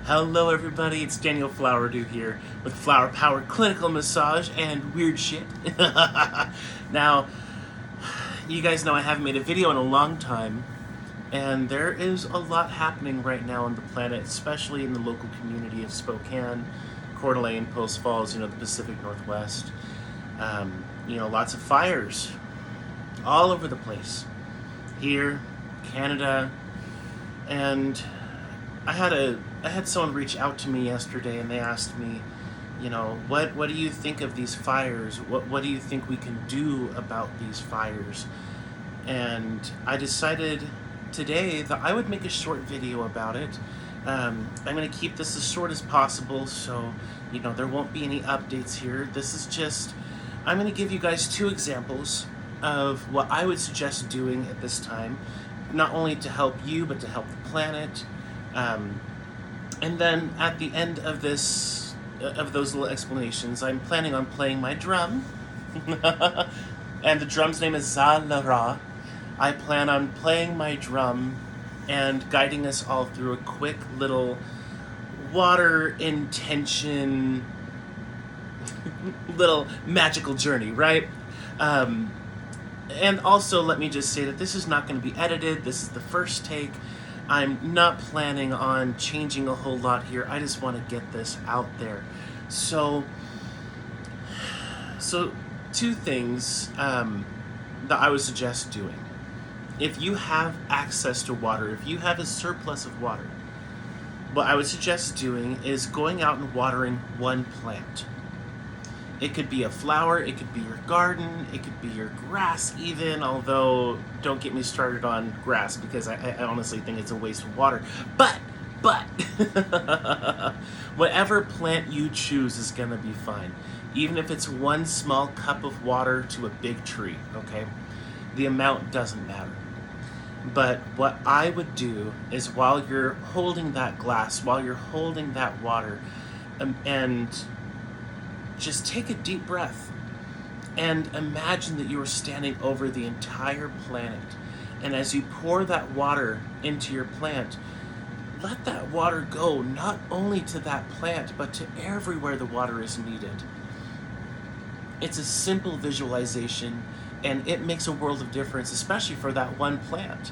Hello everybody, it's Daniel Flowerdew here with Flower Power Clinical Massage and weird shit. Now, you guys know I haven't made a video in a long time, and there is a lot happening right now on the planet, especially in the local community of Spokane, Coeur d'Alene, Post Falls, the Pacific Northwest. Lots of fires all over the place. Here, Canada, and I had someone reach out to me yesterday, and they asked me, what do you think of these fires? What do you think we can do about these fires? And I decided today that I would make a short video about it. I'm going to keep this as short as possible, so there won't be any updates here. This is just, I'm going to give you guys two examples of what I would suggest doing at this time, not only to help you, but to help the planet. And then at the end of those little explanations, I'm planning on playing my drum. And the drum's name is Zalara. I plan on playing my drum and guiding us all through a quick little water intention little magical journey, right? And also, let me just say that this is not going to be edited. This is the first take. I'm not planning on changing a whole lot here. I just want to get this out there. So two things that I would suggest doing. If you have access to water, if you have a surplus of water, what I would suggest doing is going out and watering one plant. It could be a flower, it could be your garden, it could be your grass even, although don't get me started on grass because I honestly think it's a waste of water. But, whatever plant you choose is gonna be fine. Even if it's one small cup of water to a big tree, okay? The amount doesn't matter. But what I would do is while you're holding that glass, while you're holding that water, and just take a deep breath and imagine that you are standing over the entire planet. And as you pour that water into your plant, let that water go not only to that plant, but to everywhere the water is needed. It's a simple visualization, and it makes a world of difference, especially for that one plant.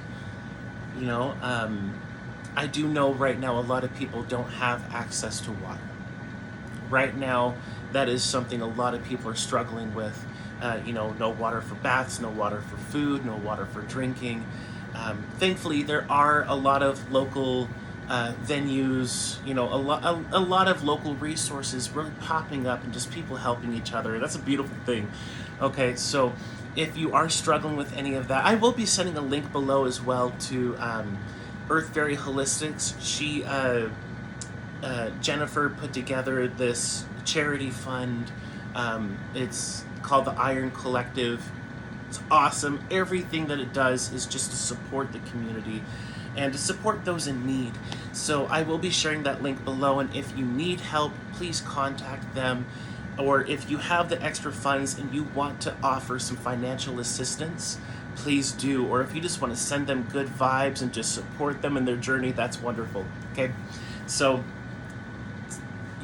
I do know right now a lot of people don't have access to water. Right now, that is something a lot of people are struggling with. No water for baths, no water for food, no water for drinking. Thankfully, there are a lot of local venues, a lot of local resources really popping up and just people helping each other. That's a beautiful thing. Okay, so if you are struggling with any of that, I will be sending a link below as well to Earth Very Holistics. Jennifer put together this charity fund. It's called the Iron Collective. It's awesome. Everything that it does is just to support the community and to support those in need. So I will be sharing that link below, and if you need help, please contact them. Or if you have the extra funds and you want to offer some financial assistance, please do. Or if you just want to send them good vibes and just support them in their journey, that's wonderful. Okay, so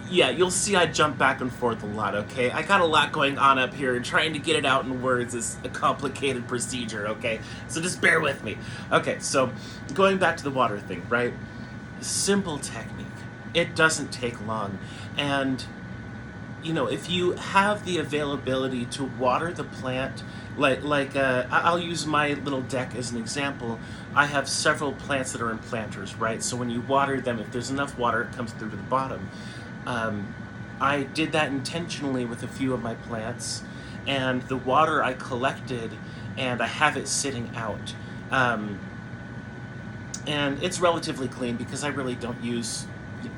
yeah, you'll see I jump back and forth a lot, okay? I got a lot going on up here, and trying to get it out in words is a complicated procedure, okay? So just bear with me. Okay, so going back to the water thing, right? Simple technique. It doesn't take long. And, if you have the availability to water the plant, I'll use my little deck as an example. I have several plants that are in planters, right? So when you water them, if there's enough water, it comes through to the bottom. I did that intentionally with a few of my plants, and the water I collected, and I have it sitting out. And it's relatively clean because I really don't use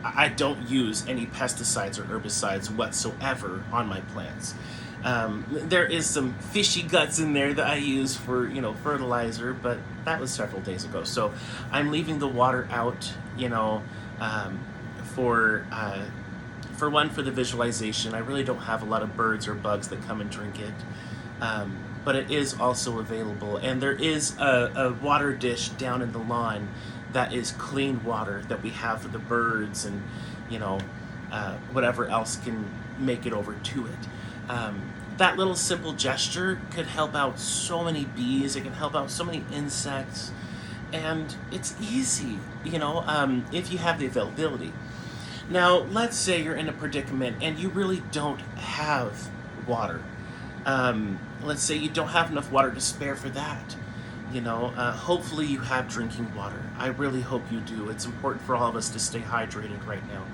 any pesticides or herbicides whatsoever on my plants. There is some fishy guts in there that I use for, fertilizer, but that was several days ago. So I'm leaving the water out, for the visualization. I really don't have a lot of birds or bugs that come and drink it. But it is also available. And there is a water dish down in the lawn that is clean water that we have for the birds and, whatever else can make it over to it. That little simple gesture could help out so many bees. It can help out so many insects. And it's easy, if you have the availability. Now, let's say you're in a predicament and you really don't have water. Let's say you don't have enough water to spare for that. Hopefully you have drinking water. I really hope you do. It's important for all of us to stay hydrated right now.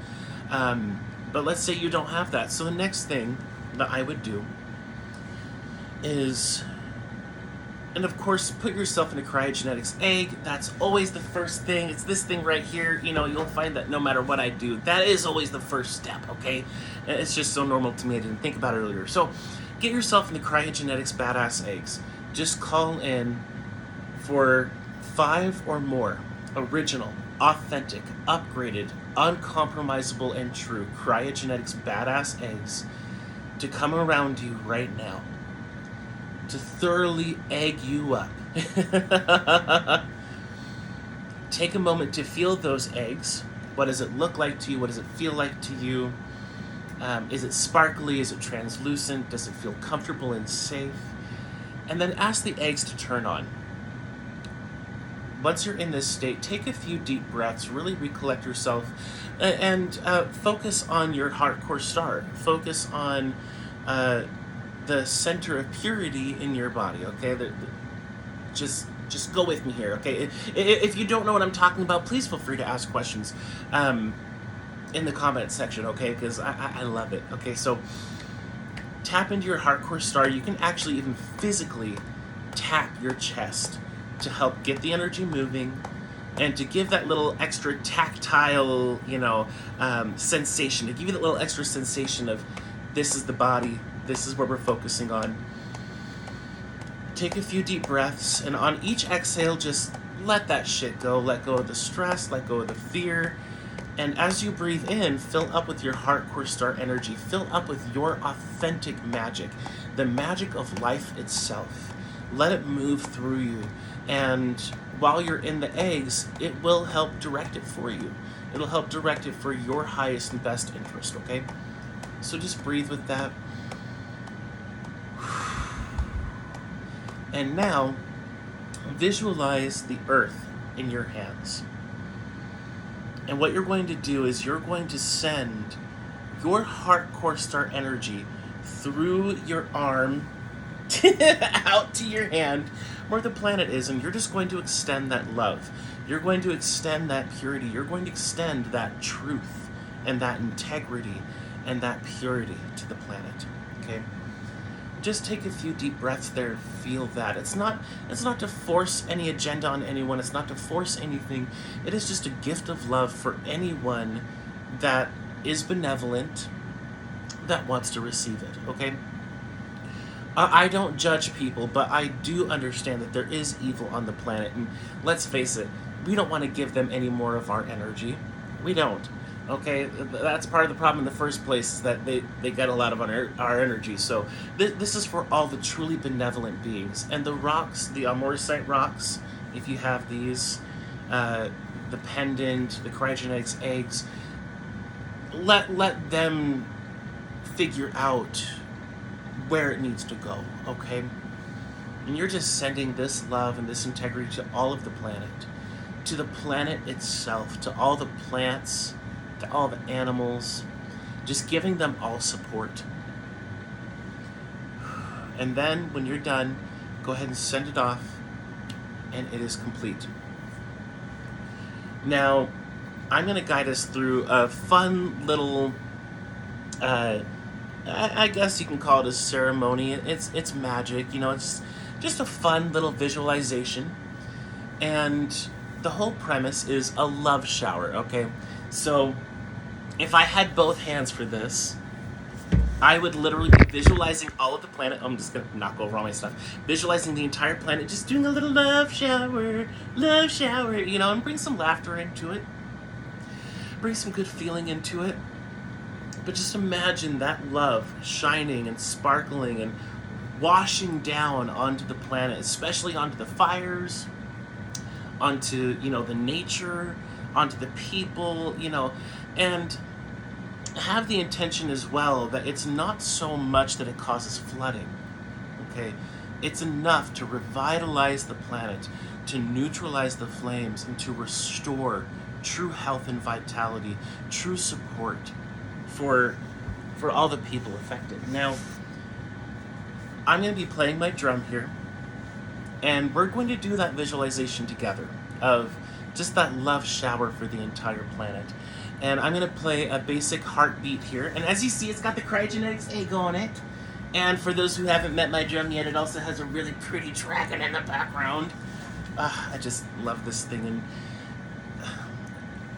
But let's say you don't have that. So the next thing that I would do is, and of course, put yourself in a cryogenetics egg. That's always the first thing. It's this thing right here. You'll find that no matter what I do, that is always the first step, okay? It's just so normal to me. I didn't think about it earlier. So get yourself in the cryogenetics badass eggs. Just call in for 5 or more original, authentic, upgraded, uncompromisable, and true cryogenetics badass eggs to come around you right now, to thoroughly egg you up. Take a moment to feel those eggs. What does it look like to you? What does it feel like to you? Is it sparkly? Is it translucent? Does it feel comfortable and safe? And then ask the eggs to turn on. Once you're in this state, take a few deep breaths, really recollect yourself, and focus on your heart core star. Focus on the center of purity in your body, okay? Just go with me here, okay? If you don't know what I'm talking about, please feel free to ask questions in the comment section, okay? Because I love it, okay? So tap into your heart core star. You can actually even physically tap your chest to help get the energy moving and to give that little extra tactile, sensation, to give you that little extra sensation of this is the body, this is what we're focusing on. Take a few deep breaths, and on each exhale, just let that shit go. Let go of the stress, let go of the fear. And as you breathe in, fill up with your heart core star energy. Fill up with your authentic magic, the magic of life itself. Let it move through you. And while you're in the eggs, it will help direct it for you. It'll help direct it for your highest and best interest, okay? So just breathe with that. And now, visualize the earth in your hands. And what you're going to do is you're going to send your heart core star energy through your arm out to your hand where the planet is, and you're just going to extend that love. You're going to extend that purity. You're going to extend that truth and that integrity and that purity to the planet, okay? Just take a few deep breaths there, feel that. It's not to force any agenda on anyone. It's not to force anything. It is just a gift of love for anyone that is benevolent, that wants to receive it, okay? I don't judge people, but I do understand that there is evil on the planet, and let's face it, we don't want to give them any more of our energy. We don't. Okay, that's part of the problem in the first place, is that they get a lot of our energy. So this is for all the truly benevolent beings. And the rocks, the Amorsite rocks, if you have these, the pendant, the cryogenetics eggs, let them figure out where it needs to go, okay? And you're just sending this love and this integrity to all of the planet itself, to all the plants, to all the animals, just giving them all support. And then when you're done, go ahead and send it off, and it is complete. Now, I'm going to guide us through a fun little, I guess you can call it a ceremony. It's magic, it's just a fun little visualization. And the whole premise is a love shower, okay? So if I had both hands for this, I would literally be visualizing all of the planet. I'm just going to knock over all my stuff. Visualizing the entire planet, just doing a little love shower, and bring some laughter into it. Bring some good feeling into it. But just imagine that love shining and sparkling and washing down onto the planet, especially onto the fires, onto, you know, the nature, onto the people, you know, and have the intention as well that it's not so much that it causes flooding, okay? It's enough to revitalize the planet, to neutralize the flames, and to restore true health and vitality, true support for all the people affected. Now, I'm going to be playing my drum here, and we're going to do that visualization together of just that love shower for the entire planet. And I'm going to play a basic heartbeat here, and as you see, it's got the cryogenetics egg on it. And for those who haven't met my drum yet, it also has a really pretty dragon in the background. I just love this thing, and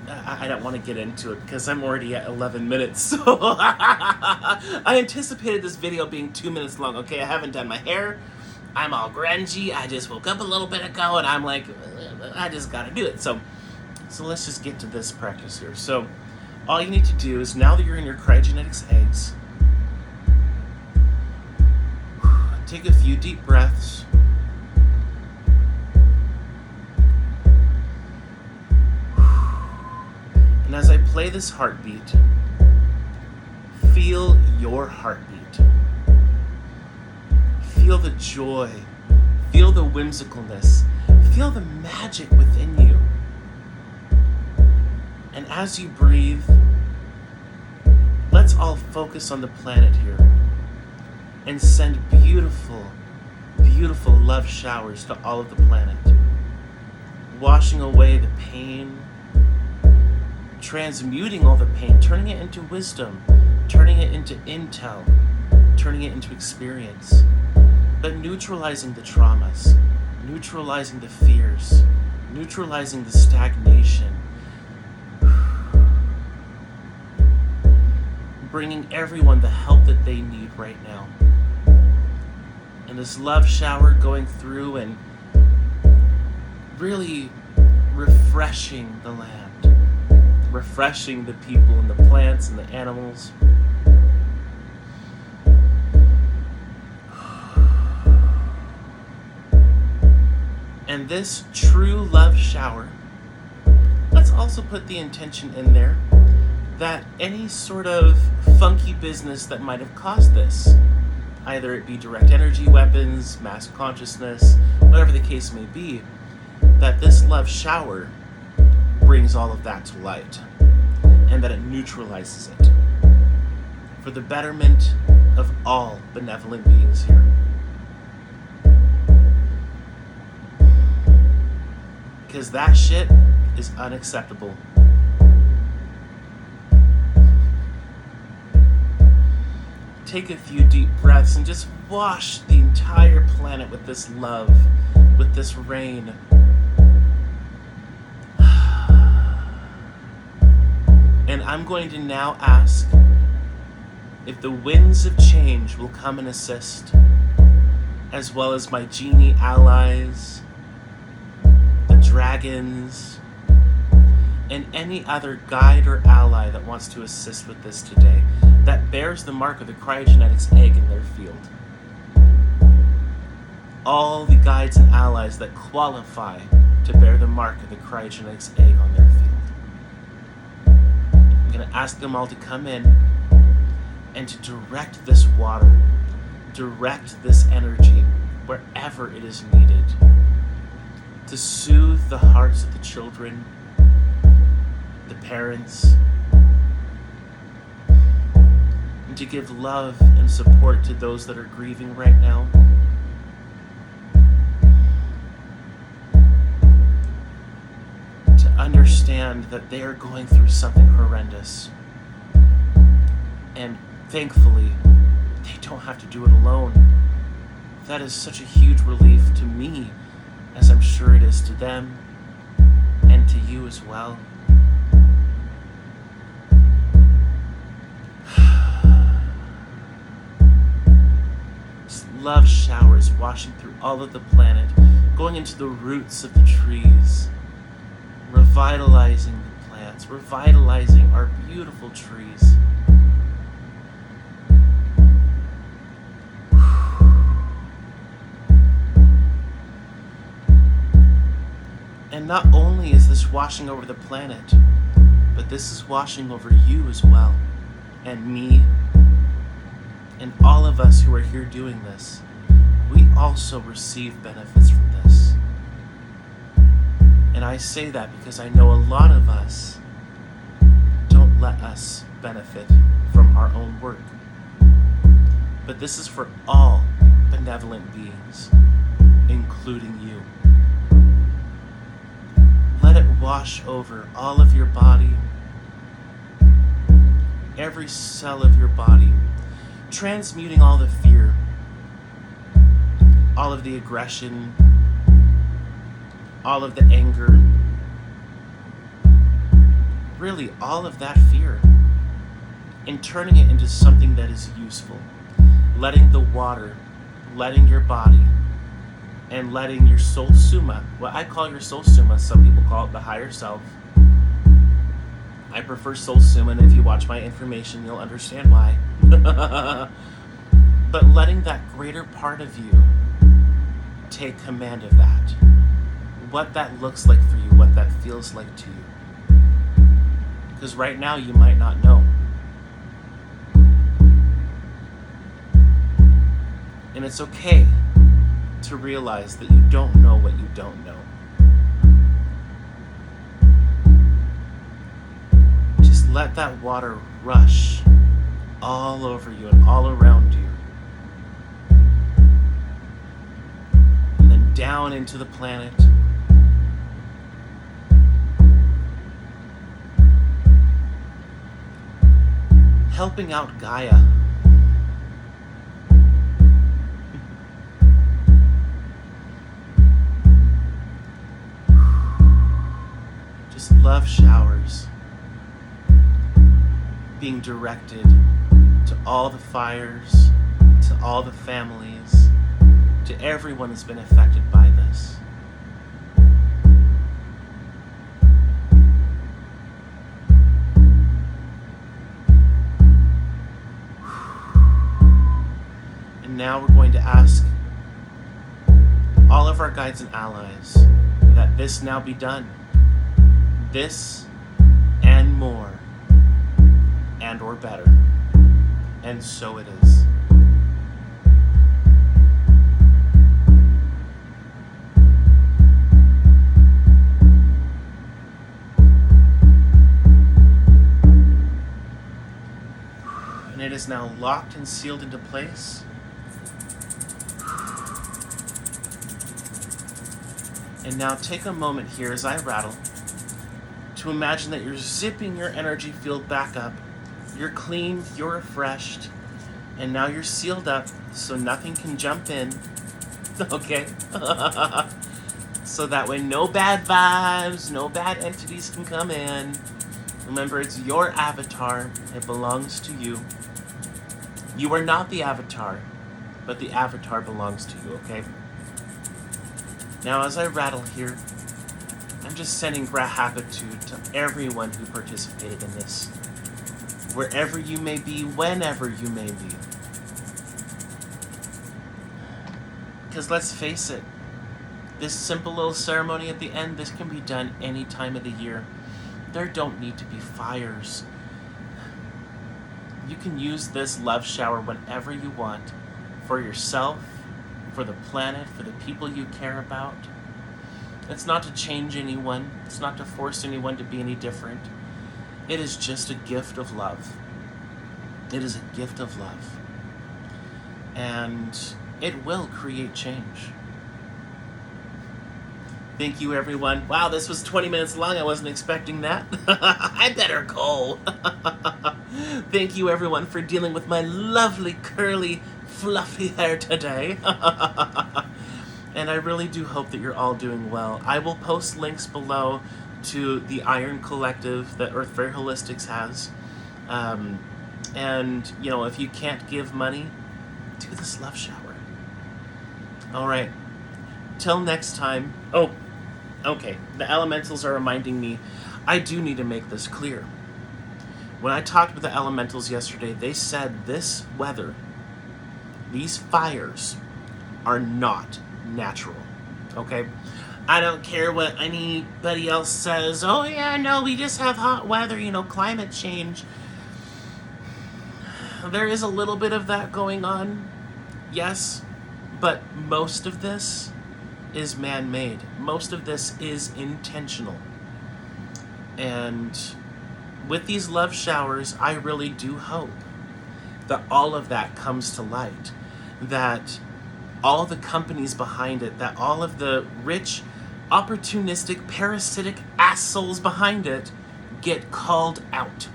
I don't want to get into it because I'm already at 11 minutes, so I anticipated this video being 2 minutes long. Okay, I haven't done my hair. I'm all grungy. I just woke up a little bit ago, and I'm like, I just gotta do it. So let's just get to this practice here. So all you need to do is, now that you're in your cryogenetics eggs, take a few deep breaths. And as I play this heartbeat, feel your heartbeat. Feel the joy. Feel the whimsicalness. Feel the magic within you. And as you breathe, let's all focus on the planet here and send beautiful, beautiful love showers to all of the planet, washing away the pain, transmuting all the pain, turning it into wisdom, turning it into intel, turning it into experience, but neutralizing the traumas, neutralizing the fears, neutralizing the stagnation, bringing everyone the help that they need right now. And this love shower going through and really refreshing the land, refreshing the people and the plants and the animals. And this true love shower, let's also put the intention in there that any sort of funky business that might have caused this, either it be direct energy weapons, mass consciousness, whatever the case may be, that this love shower brings all of that to light, and that it neutralizes it for the betterment of all benevolent beings here. Because that shit is unacceptable. Take a few deep breaths and just wash the entire planet with this love, with this rain. And I'm going to now ask if the winds of change will come and assist, as well as my genie allies, the dragons, and any other guide or ally that wants to assist with this today, that bears the mark of the cryogenetics egg in their field. All the guides and allies that qualify to bear the mark of the cryogenetics egg on their field. I'm going to ask them all to come in and to direct this water, direct this energy wherever it is needed, to soothe the hearts of the children, the parents, and to give love and support to those that are grieving right now. To understand that they are going through something horrendous. And thankfully, they don't have to do it alone. That is such a huge relief to me, as I'm sure it is to them, and to you as well. Love showers washing through all of the planet, going into the roots of the trees, revitalizing the plants, revitalizing our beautiful trees. And not only is this washing over the planet, but this is washing over you as well, and me, and all of us who are here doing this. We also receive benefits from this. And I say that because I know a lot of us don't let us benefit from our own work. But this is for all benevolent beings, including you. Let it wash over all of your body, every cell of your body, transmuting all the fear, all of the aggression, all of the anger, really all of that fear, and turning it into something that is useful. Letting the water, letting your body, and letting your soul summa, what I call your soul summa, some people call it the higher self. I prefer soul summa, and if you watch my information, you'll understand why. But letting that greater part of you take command of that. What that looks like for you, what that feels like to you. Because right now you might not know. And it's okay to realize that you don't know what you don't know. Just let that water rush all over you and all around you. And then down into the planet. Helping out Gaia. Just love showers being directed to all the fires, to all the families, to everyone that's been affected by this. And now we're going to ask all of our guides and allies that this now be done. This and more, and or better. And so it is. And it is now locked and sealed into place. And now take a moment here as I rattle to imagine that you're zipping your energy field back up. You're clean, you're refreshed, and now you're sealed up so nothing can jump in. Okay? So that way no bad vibes, no bad entities can come in. Remember, it's your avatar. It belongs to you. You are not the avatar, but the avatar belongs to you, okay? Now, as I rattle here, I'm just sending gratitude to everyone who participated in this. Wherever you may be, whenever you may be. Because let's face it, this simple little ceremony at the end, this can be done any time of the year. There don't need to be fires. You can use this love shower whenever you want, for yourself, for the planet, for the people you care about. It's not to change anyone. It's not to force anyone to be any different. It is just a gift of love. It is a gift of love. And it will create change. Thank you, everyone. Wow, this was 20 minutes long. I wasn't expecting that. I better go. Thank you, everyone, for dealing with my lovely, curly, fluffy hair today. And I really do hope that you're all doing well. I will post links below to the Iron Collective that Earth Fair Holistics has. And, you know, if you can't give money, do this love shower. All right. Till next time. Oh, okay. The elementals are reminding me I do need to make this clear. When I talked with the elementals yesterday, they said this weather, these fires, are not natural. Okay? I don't care what anybody else says. Oh yeah, no, we just have hot weather, you know, climate change. There is a little bit of that going on, yes, but most of this is man-made. Most of this is intentional. And with these love showers, I really do hope that all of that comes to light, that all the companies behind it, that all of the rich, opportunistic, parasitic assholes behind it get called out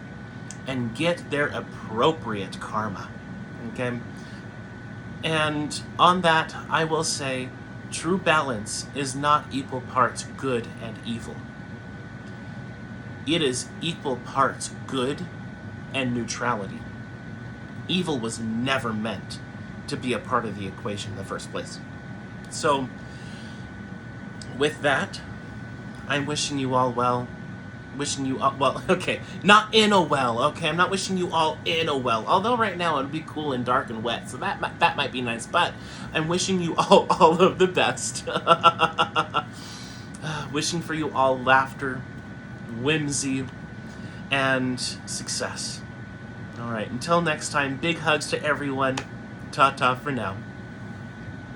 and get their appropriate karma, okay? And on that, I will say, true balance is not equal parts good and evil. It is equal parts good and neutrality. Evil was never meant to be a part of the equation in the first place. So, with that, I'm wishing you all well. Wishing you all, well, okay, not in a well, okay? I'm not wishing you all in a well. Although right now it'll be cool and dark and wet, so that might be nice. But I'm wishing you all of the best. Wishing for you all laughter, whimsy, and success. All right, until next time, big hugs to everyone. Ta-ta for now.